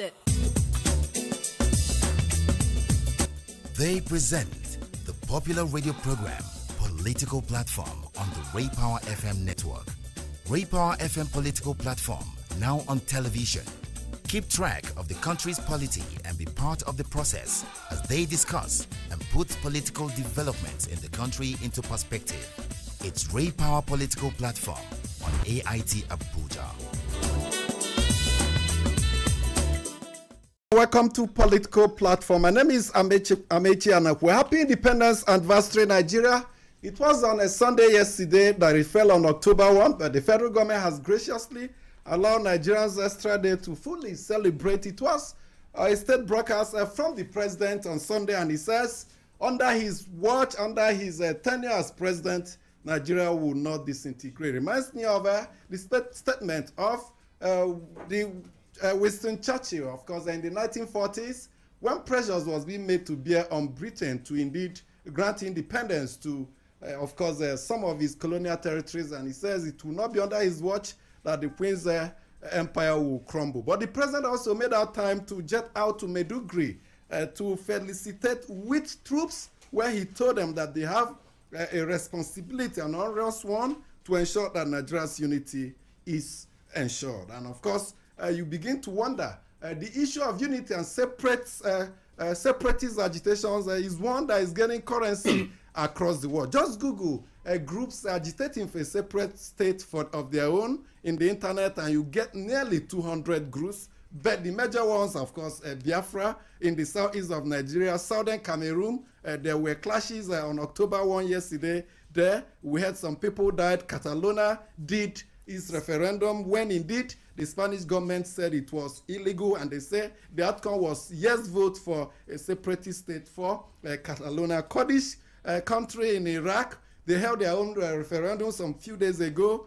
it. They present the popular radio program Political Platform on the Ray Power FM network. Ray Power FM Political Platform, now on television. Keep track of the country's polity and be part of the process as they discuss and put political developments in the country into perspective. It's Ray Power Political Platform on AIT Abuja. Welcome to Political Platform. My name is Amechi Anakwe. Happy Independence Anniversary, Nigeria. It was on a Sunday yesterday that it fell on October 1, but the federal government has graciously allowed Nigerians extra day to fully celebrate. It was a state broadcast from the president on Sunday, and he says under his watch, under his tenure as president, Nigeria will not disintegrate. Reminds me of the statement of Winston Churchill, of course, in the 1940s, when pressures was being made to bear on Britain to indeed grant independence to, of course, some of his colonial territories, and he says it will not be under his watch that the Queen's empire will crumble. But the president also made our time to jet out to Maiduguri to felicitate with troops, where he told them that they have a responsibility, an onerous one, to ensure that Nigeria's unity is ensured. And of course, you begin to wonder, the issue of unity and separatist agitations is one that is gaining currency across the world. Just Google groups agitating for a separate state of their own in the internet, and you get nearly 200 groups. But the major ones, of course, Biafra in the southeast of Nigeria, southern Cameroon. There were clashes on October 1 yesterday. There, we had some people died. Catalonia did its referendum when indeed the Spanish government said it was illegal, and they say the outcome was yes vote for a separatist state for Catalonia. Kurdish country in Iraq, they held their own referendum some few days ago,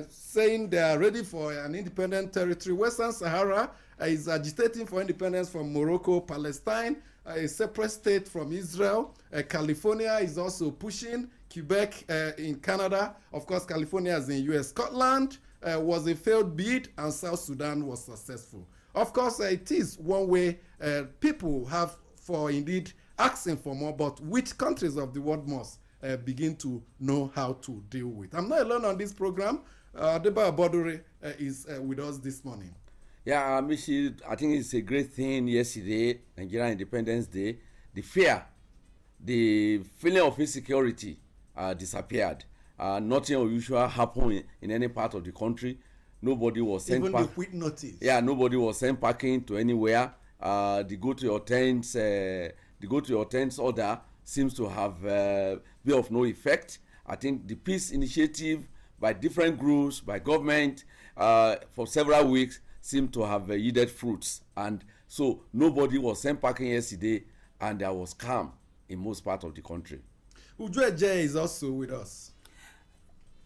saying they are ready for an independent territory. Western Sahara is agitating for independence from Morocco. Palestine, a separate state from Israel. California is also pushing. Quebec in Canada. Of course, California is in US. Scotland was a failed bid, and South Sudan was successful. Of course, it is one way people have for indeed asking for more, but which countries of the world must begin to know how to deal with. I'm not alone on this program. Adeba Abodure is with us this morning. Yeah, Michi, I think it's a great thing yesterday, Nigerian Independence Day. The fear, the feeling of insecurity disappeared. Nothing unusual happened in any part of the country. Nobody was sent even the quick notice. Yeah, nobody was sent packing to anywhere. The go to your tents, order seems to have been of no effect. I think the peace initiative by different groups, by government, for several weeks seemed to have yielded fruits, and so nobody was sent packing yesterday, and there was calm in most parts of the country. Uju Eje is also with us.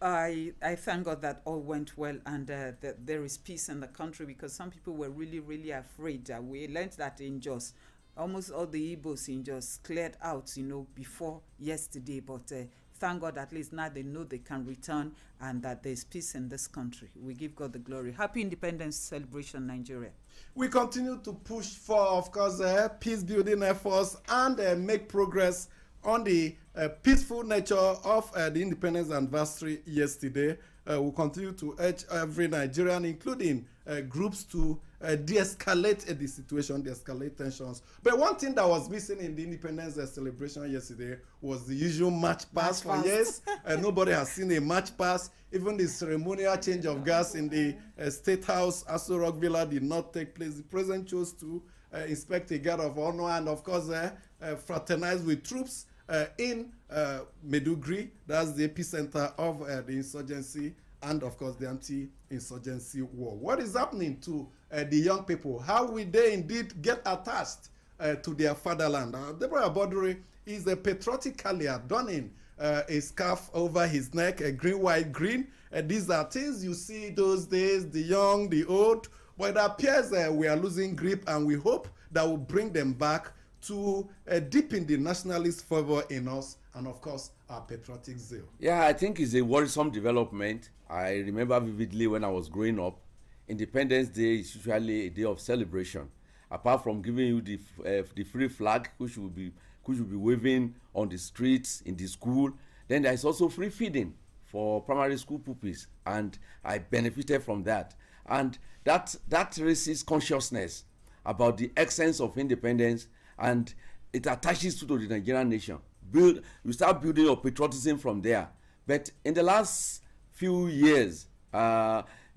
I thank God that all went well, and that there is peace in the country, because some people were really, really afraid. We learned that in Jos, almost all the Igbos in Jos cleared out, before yesterday. But thank God at least now they know they can return, and that there's peace in this country. We give God the glory. Happy Independence Celebration, Nigeria. We continue to push for, of course, peace building efforts and make progress on the peaceful nature of the independence anniversary yesterday. We'll continue to urge every Nigerian, including groups, to de-escalate the situation, de-escalate tensions. But one thing that was missing in the independence celebration yesterday was the usual march past. For years, nobody has seen a march past. Even the ceremonial change of gas in the State House, Aso Rock Villa, did not take place. The president chose to inspect a guard of honor and, of course, fraternize with troops in Maiduguri. That's the epicenter of the insurgency and, of course, the anti-insurgency war. What is happening to the young people? How will they indeed get attached to their fatherland? Deborah Abodure is patriotically donning a scarf over his neck, a green, white, green. These are things you see those days, the young, the old. But it appears we are losing grip, and we hope that will bring them back to deepen the nationalist fervor in us, and of course our patriotic zeal. Yeah, I think it's a worrisome development. I remember vividly when I was growing up, Independence Day is usually a day of celebration. apart from giving you the free flag, which will be waving on the streets, in the school, then there is also free feeding for primary school pupils, and I benefited from that. And that raises consciousness about the essence of independence, and it attaches to the Nigerian nation. You start building your patriotism from there. But in the last few years,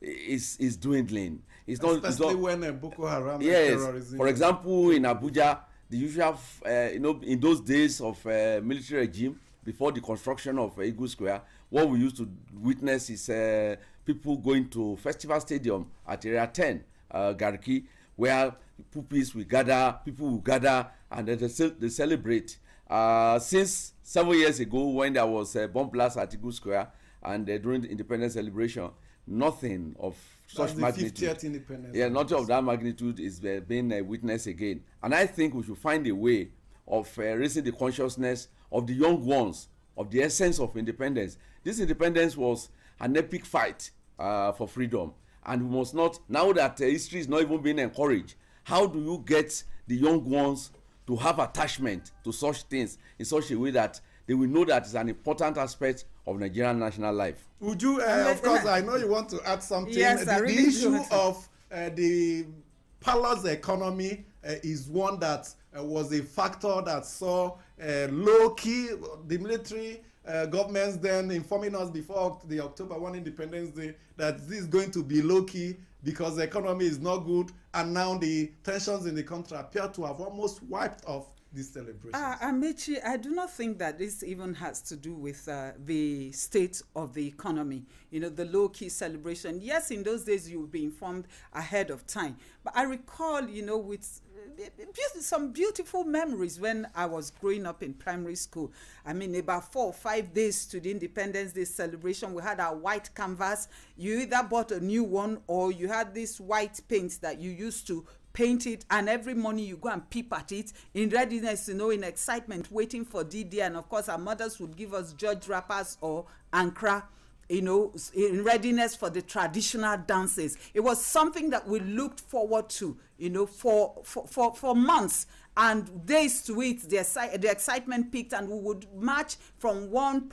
it's dwindling. Especially when Boko Haram terrorism. For example, in Abuja, the usual, in those days of military regime, before the construction of Eagle Square, what we used to witness is people going to Festival Stadium at Area 10, Garki, where people will gather and they celebrate. Since 7 years ago, when there was a bomb blast at Eagle Square and during the independence celebration, nothing of such magnitude. 50th independence. Yeah, nothing of that magnitude is being witnessed again. And I think we should find a way of raising the consciousness of the young ones of the essence of independence. This independence was an epic fight for freedom, and we must not, now that history is not even being encouraged, how do you get the young ones to have attachment to such things in such a way that they will know that it's an important aspect of Nigerian national life? Would you, of course, I know you want to add something. Yes, the really issue of the palace economy is one that was a factor that saw low-key, the military governments then informing us before the October 1 Independence Day that this is going to be low-key because the economy is not good, and now the tensions in the country appear to have almost wiped off these celebrations. Amechi, I do not think that this even has to do with the state of the economy. The low-key celebration. Yes, in those days you would be informed ahead of time. But I recall, with some beautiful memories when I was growing up in primary school. I mean, about 4 or 5 days to the Independence Day celebration, we had our white canvas. You either bought a new one or you had this white paint that you used to paint it, and every morning you go and peep at it in readiness, in excitement, waiting for D-Day. And of course, our mothers would give us George wrappers or Ankara, in readiness for the traditional dances. It was something that we looked forward to, for months and days to it. The excitement peaked, and we would march from one,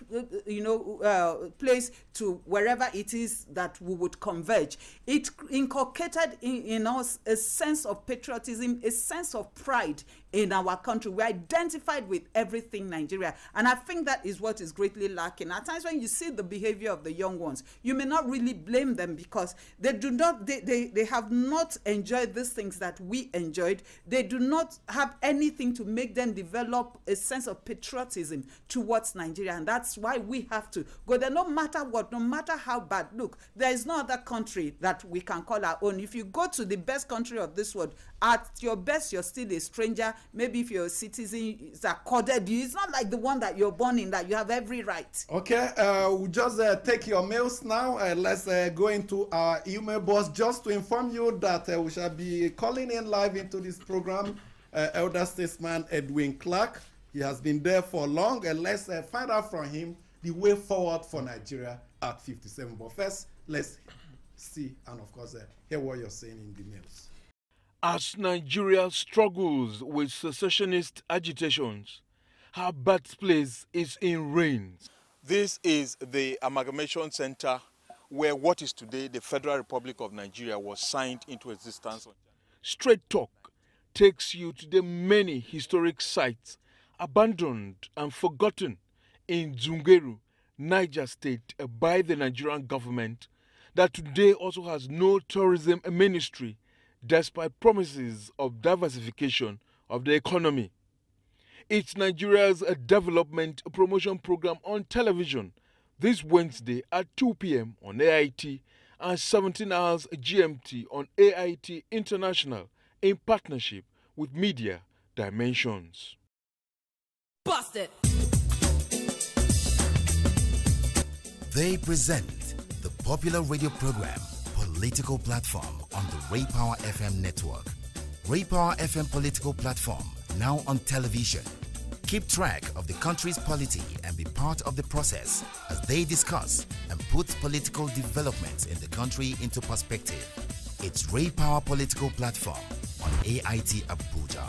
place to wherever it is that we would converge. It inculcated in us a sense of patriotism, a sense of pride in our country. We identified with everything Nigeria, and I think that is what is greatly lacking. At times when you see the behavior of the young ones, you may not really blame them because they have not enjoyed these things that we enjoyed. They do not have anything to make them develop a sense of patriotism towards Nigeria, and that's why we have to go there no matter what, no matter how bad. Look, there is no other country that we can call our own. If you go to the best country of this world, at your best you're still a stranger. Maybe if you're a citizen, it's accorded you. It's not like the one that you're born in that you have every right. Okay, we'll just take your mails now. Let's go into our email box just to inform you that we shall be calling in live into this program Elder Statesman Edwin Clark. He has been there for long, and let's find out from him the way forward for Nigeria at 57. But first, let's see and of course hear what you're saying in the mails. As Nigeria struggles with secessionist agitations, her birthplace is in rains. This is the Amalgamation Center where what is today the Federal Republic of Nigeria was signed into existence. Straight Talk takes you to the many historic sites abandoned and forgotten in Zungeru, Niger State by the Nigerian government that today also has no tourism ministry despite promises of diversification of the economy. It's Nigeria's development promotion program on television this Wednesday at 2 p.m. on AIT and 17 hours GMT on AIT International in partnership with Media Dimensions. Bust it! They present the popular radio program Political Platform on the Ray Power FM network. Ray Power FM Political Platform, now on television. Keep track of the country's polity and be part of the process as they discuss and put political developments in the country into perspective. It's Ray Power Political Platform on AIT Abuja.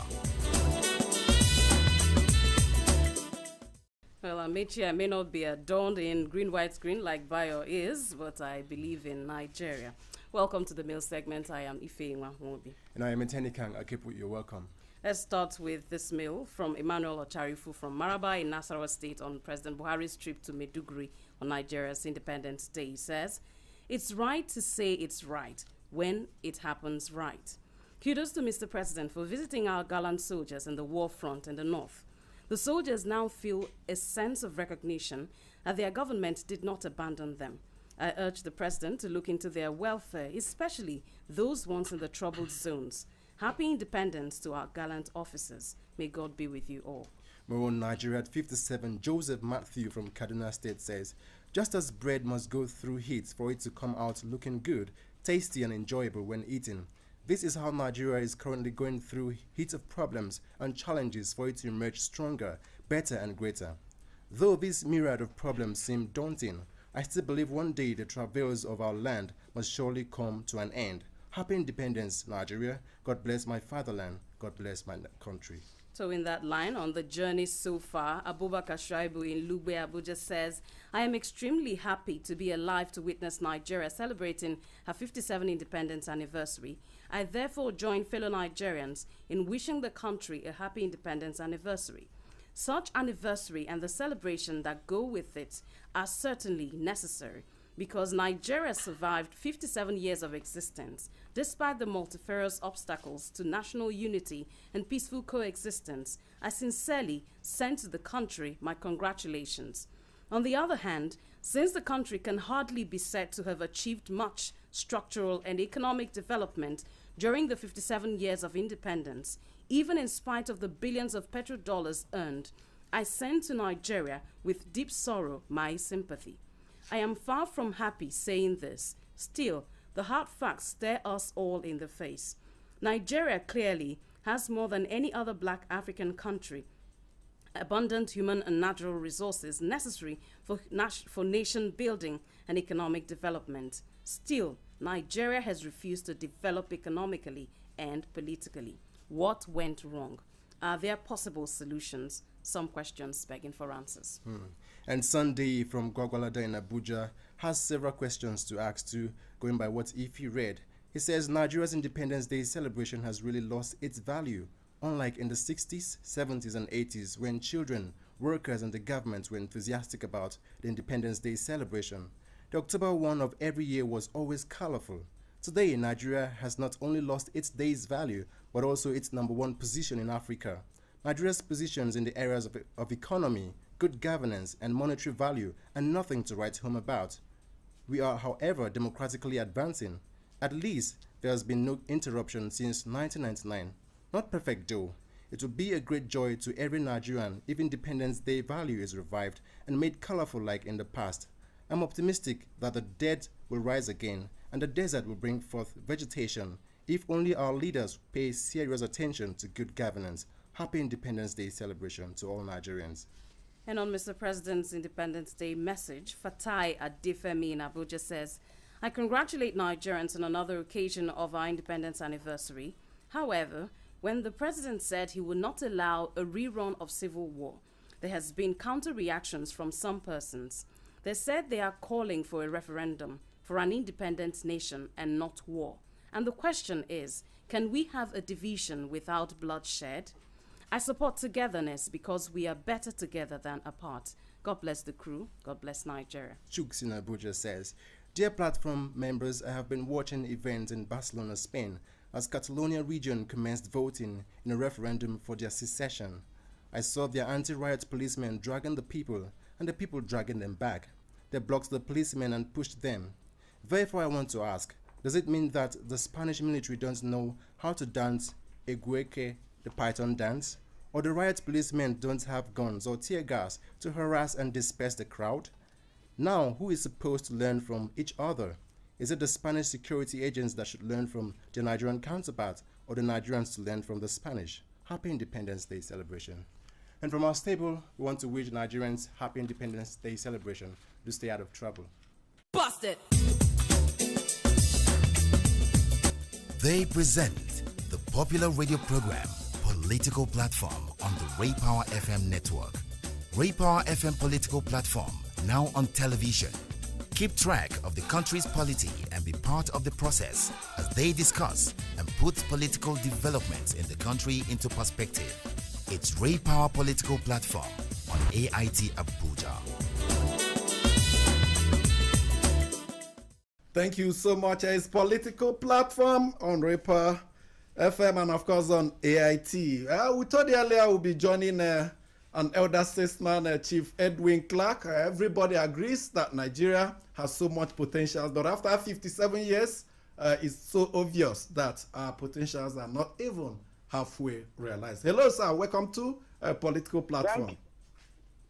Well, Amechi, I may not be adorned in green, white, green like Bayo is, but I believe in Nigeria. Welcome to the mail segment. I am Ife Nwahobi. And I am Tenikang Akipu. You're welcome. Let's start with this mail from Emmanuel Ocharifu from Maraba in Nasarawa State on President Buhari's trip to Maiduguri on Nigeria's Independence Day. He says, "It's right to say it's right when it happens right. Kudos to Mr. President for visiting our gallant soldiers in the war front in the north. The soldiers now feel a sense of recognition that their government did not abandon them. I urge the president to look into their welfare, especially those ones in the troubled zones. Happy independence to our gallant officers. May God be with you all." More on Nigeria at 57, Joseph Matthew from Kaduna State says, "Just as bread must go through heat for it to come out looking good, tasty and enjoyable when eaten, this is how Nigeria is currently going through heat of problems and challenges for it to emerge stronger, better and greater. Though this myriad of problems seem daunting, I still believe one day the travails of our land must surely come to an end. Happy independence, Nigeria. God bless my fatherland. God bless my country." So in that line, on the journey so far, Abubakar Shaibu in Lugbe, Abuja says, "I am extremely happy to be alive to witness Nigeria celebrating her 57th independence anniversary. I therefore join fellow Nigerians in wishing the country a happy independence anniversary. Such anniversary and the celebration that go with it are certainly necessary, because Nigeria survived 57 years of existence, despite the multifarious obstacles to national unity and peaceful coexistence. I sincerely send to the country my congratulations. On the other hand, since the country can hardly be said to have achieved much structural and economic development during the 57 years of independence, even in spite of the billions of petrodollars earned, I send to Nigeria with deep sorrow my sympathy. I am far from happy saying this. Still, the hard facts stare us all in the face. Nigeria clearly has more than any other black African country abundant human and natural resources necessary for nation building and economic development. Still, Nigeria has refused to develop economically and politically. What went wrong? Are there possible solutions? Some questions begging for answers." And Sunday from Gwagwalada in Abuja has several questions to ask too, going by what Ife read. He says Nigeria's Independence Day celebration has really lost its value, unlike in the 60s, 70s and 80s when children, workers and the government were enthusiastic about the Independence Day celebration. The October 1 of every year was always colorful. Today, Nigeria has not only lost its day's value, but also its #1 position in Africa. Nigeria's positions in the areas of economy, good governance, and monetary value are nothing to write home about. We are, however, democratically advancing. At least, there has been no interruption since 1999. Not perfect though. It will be a great joy to every Nigerian if Independence Day value is revived and made colorful like in the past. I'm optimistic that the dead will rise again and the desert will bring forth vegetation if only our leaders pay serious attention to good governance. Happy Independence Day celebration to all Nigerians. And on Mr. President's Independence Day message, Fatai Adefemi in Abuja says, "I congratulate Nigerians on another occasion of our independence anniversary. However, when the President said he would not allow a rerun of civil war, there has been counter-reactions from some persons. They said they are calling for a referendum for an independent nation and not war. And the question is, can we have a division without bloodshed? I support togetherness because we are better together than apart. God bless the crew. God bless Nigeria." Chuks in Abuja says, "Dear platform members, I have been watching events in Barcelona, Spain, as Catalonia region commenced voting in a referendum for their secession. I saw their anti-riot policemen dragging the people and the people dragging them back. They blocked the policemen and pushed them. Therefore, I want to ask, does it mean that the Spanish military don't know how to dance Egueke, the Python dance? Or the riot policemen don't have guns or tear gas to harass and disperse the crowd? Now, who is supposed to learn from each other? Is it the Spanish security agents that should learn from their Nigerian counterparts, or the Nigerians to learn from the Spanish? Happy Independence Day celebration." And from our stable, we want to wish Nigerians happy Independence Day celebration to stay out of trouble. Busted. They present the popular radio program, Political Platform on the Ray Power FM network. Ray Power FM Political Platform, now on television. Keep track of the country's polity and be part of the process as they discuss and put political developments in the country into perspective. It's Ray Power Political Platform on AIT Abuja. Thank you so much. It's Political Platform on Ray Power FM and of course on AIT. We told you earlier we'll be joining an elder statesman, Chief Edwin Clark. Everybody agrees that Nigeria has so much potential, but after 57 years, it's so obvious that our potentials are not even halfway realized. Hello, sir. Welcome to Political Platform.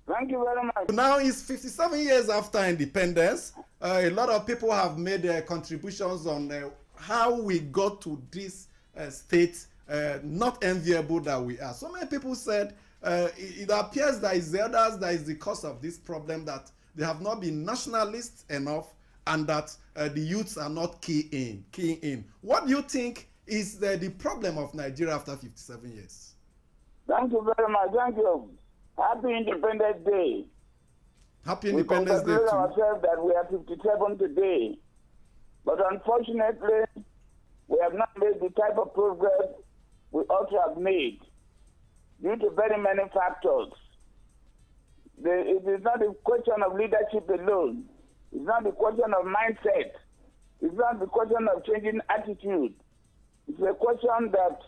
Thank you very much. Now it's 57 years after independence. A lot of people have made contributions on how we got to this state, not enviable that we are. So many people said it appears that it's the others that is the cause of this problem, that they have not been nationalist enough and that the youths are not keying in. What do you think is the problem of Nigeria after 57 years? Thank you very much. Thank you. Happy Independence Day. Happy Independence Day. We congratulate ourselves that we are 57 today. But unfortunately, we have not made the type of progress we ought to have made due to very many factors. It is not a question of leadership alone. It's not a question of mindset. It's not a question of changing attitude. It's a question that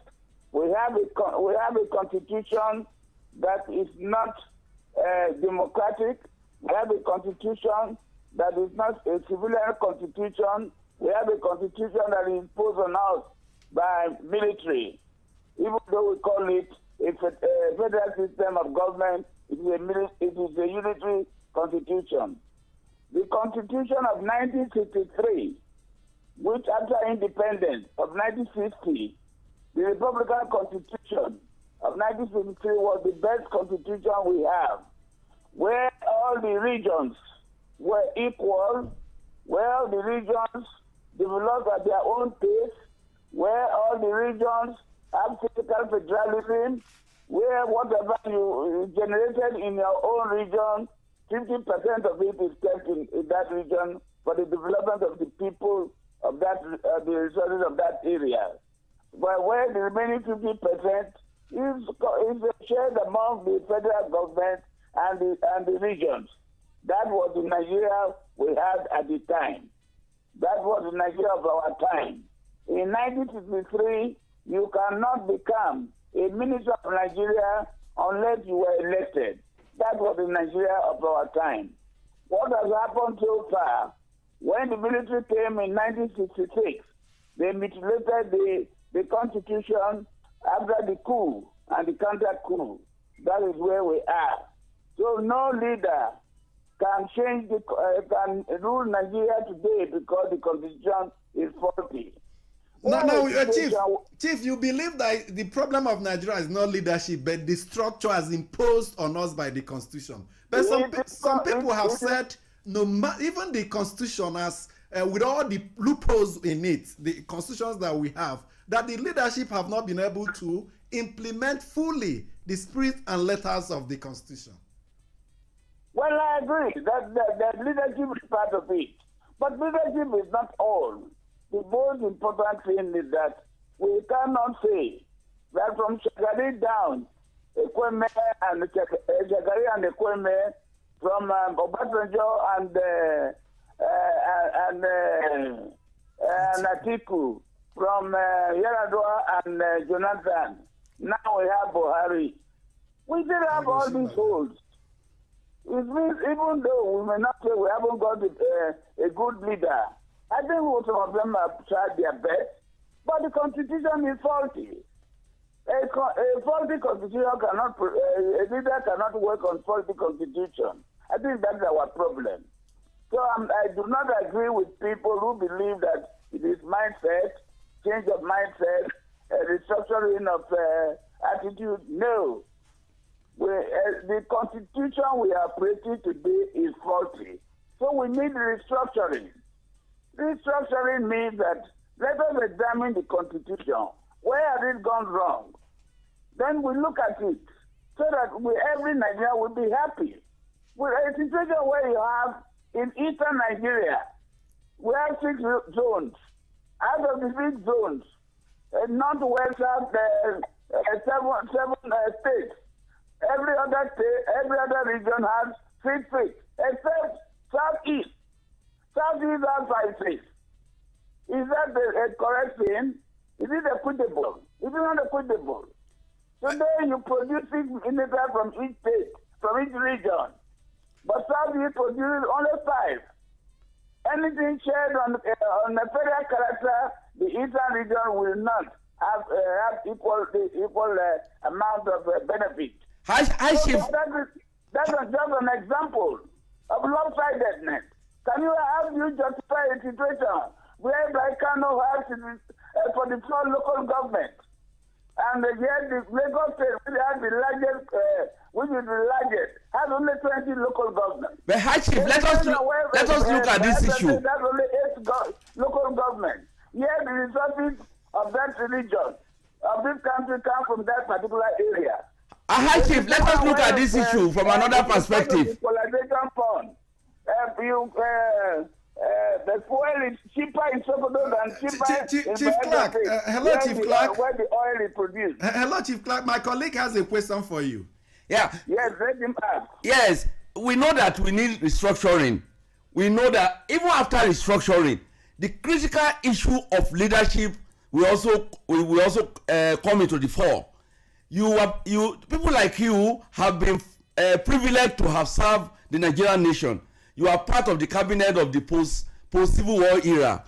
we have a constitution that is not democratic. We have a constitution that is not a civilian constitution. We have a constitution that is imposed on us by military. Even though we call it a federal system of government, it is a unitary constitution. The Constitution of 1963, which after independence of 1960, the Republican Constitution of 1963 was the best constitution we have, where all the regions were equal, where all the regions developed at their own pace, where all the regions have physical federalism, where whatever you generated in your own region, 50% of it is kept in that region for the development of the people of that, the resources of that area. But where the remaining 50% is shared among the federal government and the regions. That was the Nigeria we had at the time. That was the Nigeria of our time. In 1963, you cannot become a minister of Nigeria unless you were elected. That was the Nigeria of our time. What has happened so far? When the military came in 1966, they mutilated the constitution after the coup and the counter-coup. That is where we are. So no leader can can rule Nigeria today because the constitution is faulty. No, Chief, you believe that the problem of Nigeria is not leadership, but the structure as imposed on us by the constitution. But some people have said, even the constitution has, with all the loopholes in it, the constitutions that we have, that the leadership have not been able to implement fully the spirit and letters of the constitution. Well, I agree that leadership is part of it. But leadership is not all. The most important thing is that we cannot say that from Shagari down, Ekweme and Shagari and Ekweme, from Obasanjo and Atiku, from Yar'Adua and Jonathan. Now we have Buhari. We still have all these holes. It means even though we may not say we haven't got a good leader, I think some of them have tried their best, but the constitution is faulty. A faulty constitution cannot, a leader cannot work on faulty constitution. I think that's our problem. So I do not agree with people who believe that it is mindset, change of mindset, restructuring of attitude. No. The constitution we are operating today is faulty. So we need restructuring. Restructuring means that let us examine the constitution Where has it gone wrong? Then we look at it so that every Nigerian will be happy. With a situation where you have in eastern Nigeria, we have 6 zones. Out of the 6 zones, northwest have 7 states. Every other region has 6 states, except southeast. Southeast has 5 states. Is that a correct thing? Is it equitable? It is not equitable. Today you produce 6 ministers from each state, from each region. But Southeast produces only 5. Anything shared on the federal character, the eastern region will not have equal amount of benefit. Chief. That's just an example of lopsidedness. Can you justify a situation whereby Kano has 44 local government, and yet the Lagos State, which is the largest, has only 20 local governments. But High Chief, let us look at this issue. That's only 8 local governments. Yet the resources of that region, of this country, come from that particular area. High Chief, let us look at this issue from another perspective. The equalization fund, the fuel is cheaper in Sokoto than cheaper in Chief Clark. Hello, Chief Clark. Where the oil is produced. Hello, Chief Clark. My colleague has a question for you. Yeah. Yes, let him ask. Yes, we know that we need restructuring. We know that even after restructuring, the critical issue of leadership will also come into the fore. People like you have been privileged to have served the Nigerian nation. You are part of the cabinet of the post-Civil War era.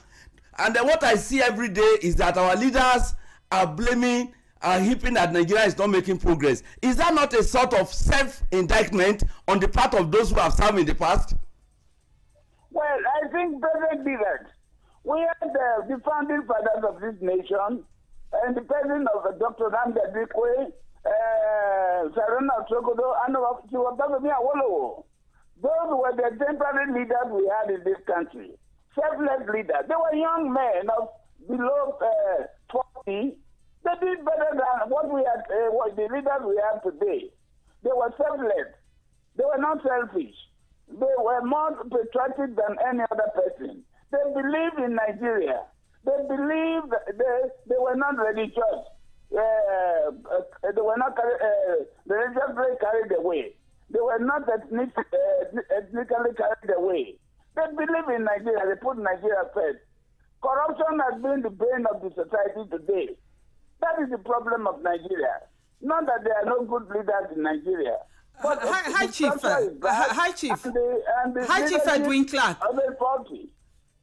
And what I see every day is that our leaders are blaming, are heaping that Nigeria is not making progress. Is that not a sort of self-indictment on the part of those who have served in the past? Well, I think President did that. We had the founding fathers of this nation, and the president of Dr. Nnamdi Azikiwe, Saruna Sokoto, and Chiwabakami Awolowo. Those were the temporary leaders we had in this country. Selfless leaders. They were young men of below 40. They did better than what the leaders we have today. They were selfless. They were not selfish. They were more patriotic than any other person. They believed in Nigeria. They believed they were not religious. They were not religiously carried away. They were not ethnically carried away. They believe in Nigeria. They put Nigeria first. Corruption has been the bane of the society today. That is the problem of Nigeria. Not that there are no good leaders in Nigeria. But High Chief Edwin Clark.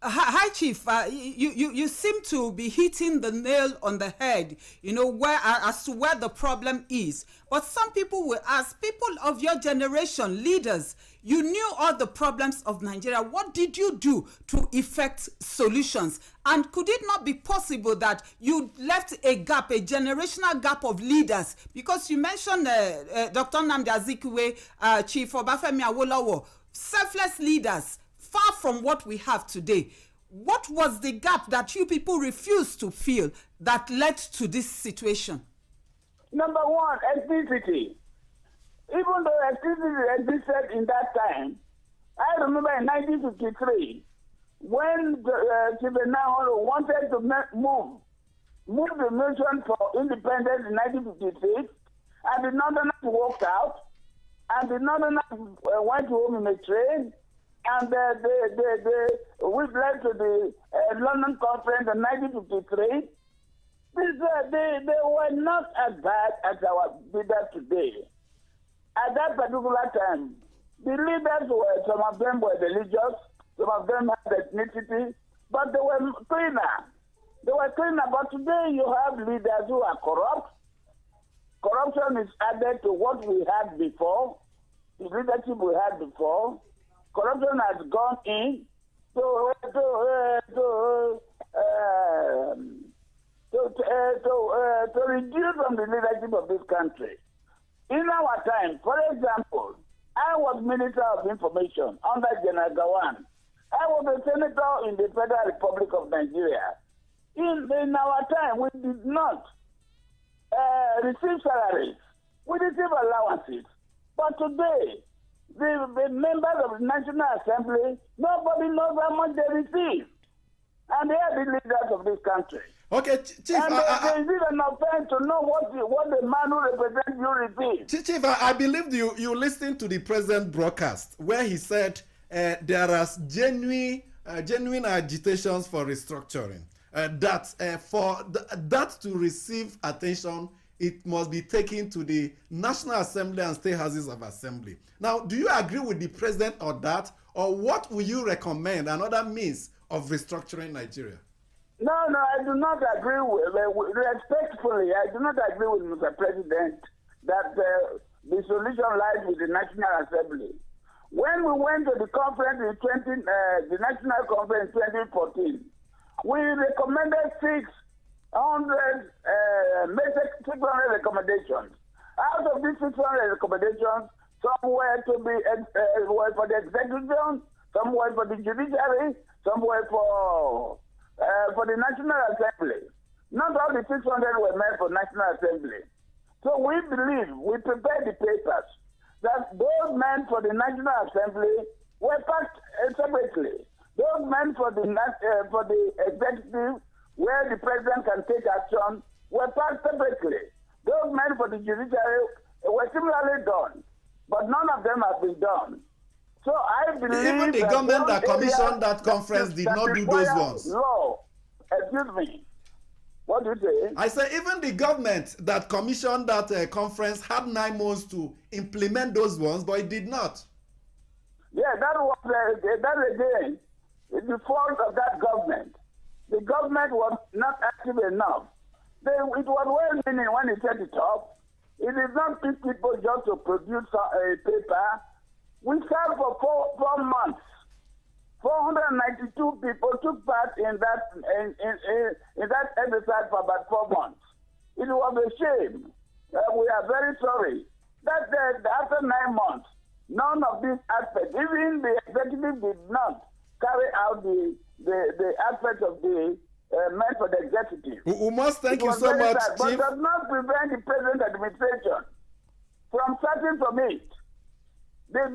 High Chief, you seem to be hitting the nail on the head, as to where the problem is. But some people will ask, people of your generation, leaders, you knew all the problems of Nigeria. What did you do to effect solutions? And could it not be possible that you left a gap, a generational gap of leaders? Because you mentioned Dr. Nnamdi Azikiwe, Chief Obafemi Awolowo, selfless leaders, far from what we have today. What was the gap that you people refused to fill that led to this situation? Number one, ethnicity. Even though ethnicity existed in that time, I remember in 1953, when Chief Nahoro wanted to move the mission for independence in 1956, and the Northerners walked out, and the Northerners went home in a train, and we led to the London Conference in 1953. They were not as bad as our leaders today. At that particular time, the leaders some of them were religious, some of them had ethnicity, but they were cleaner. But today you have leaders who are corrupt. Corruption is added to what we had before, the leadership we had before. Corruption has gone in to reduce from the leadership of this country. In our time, for example, I was Minister of Information under General Gawan. I was a senator in the Federal Republic of Nigeria. In our time, we did not receive salaries. We receive allowances. But today, the members of the National Assembly, nobody knows how much they receive. And they are the leaders of this country. Okay, Chief. And is it an offense to know what the man who represents you receives? Chief, I believe you listened to the president broadcast where he said there are genuine agitations for restructuring. That to receive attention, it must be taken to the National Assembly and State Houses of Assembly. Now, do you agree with the president on that, or what will you recommend another means of restructuring Nigeria? No, I do not agree respectfully, I do not agree with Mr. President that the solution lies with the National Assembly. When we went to the conference the National Conference in 2014, we recommended 600 recommendations. Out of these 600 recommendations, some were to be were for the executive, some were for the judiciary, some were for the National Assembly. Not all the 600 were meant for National Assembly. So we believe, we prepared the papers, that those meant for the National Assembly were packed separately. Those meant for the executive, where the president can take action, were packed separately. Those meant for the judiciary were similarly done, but none of them have been done. So I believe even the government that commissioned that conference did not do those ones. Law. Excuse me. What do you say? I say even the government that commissioned that conference had 9 months to implement those ones, but it did not. Yeah, that was that again the fault of that government. The government was not active enough. It was well-meaning when it set it up. It did not pick people just to produce a paper. We served for 4 months. 492 people took part in that exercise for about 4 months. It was a shame. We are very sorry. That after 9 months, none of these aspects, even the executive did not carry out the aspects of the meant for the executive. Umos, thank you so much, Chief. But does not prevent the present administration from starting from it. This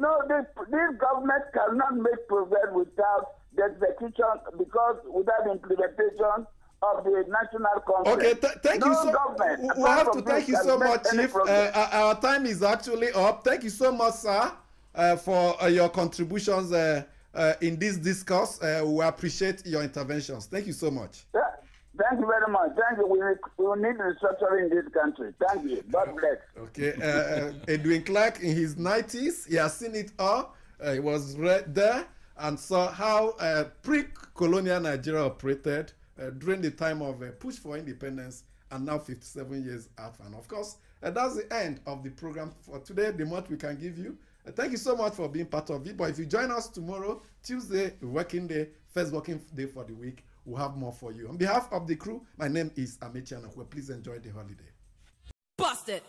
government cannot make progress without the execution, because without the implementation of the national conference. Okay, thank you so much. We have to thank you so much, Chief. Our time is actually up. Thank you so much, sir, for your contributions in this discourse. We appreciate your interventions. Thank you so much. Yeah. Thank you very much. Thank you. We need restructuring in this country. Thank you. God bless. Okay. Edwin Clark, in his 90s, he has seen it all. He was there and saw how pre-colonial Nigeria operated during the time of push for independence, and now 57 years after. And of course, that's the end of the program for today, the much we can give you. Thank you so much for being part of it. But if you join us tomorrow, Tuesday, working day, first working day for the week, we'll have more for you. On behalf of the crew, my name is Amechi Anakwe. Please enjoy the holiday. Busted.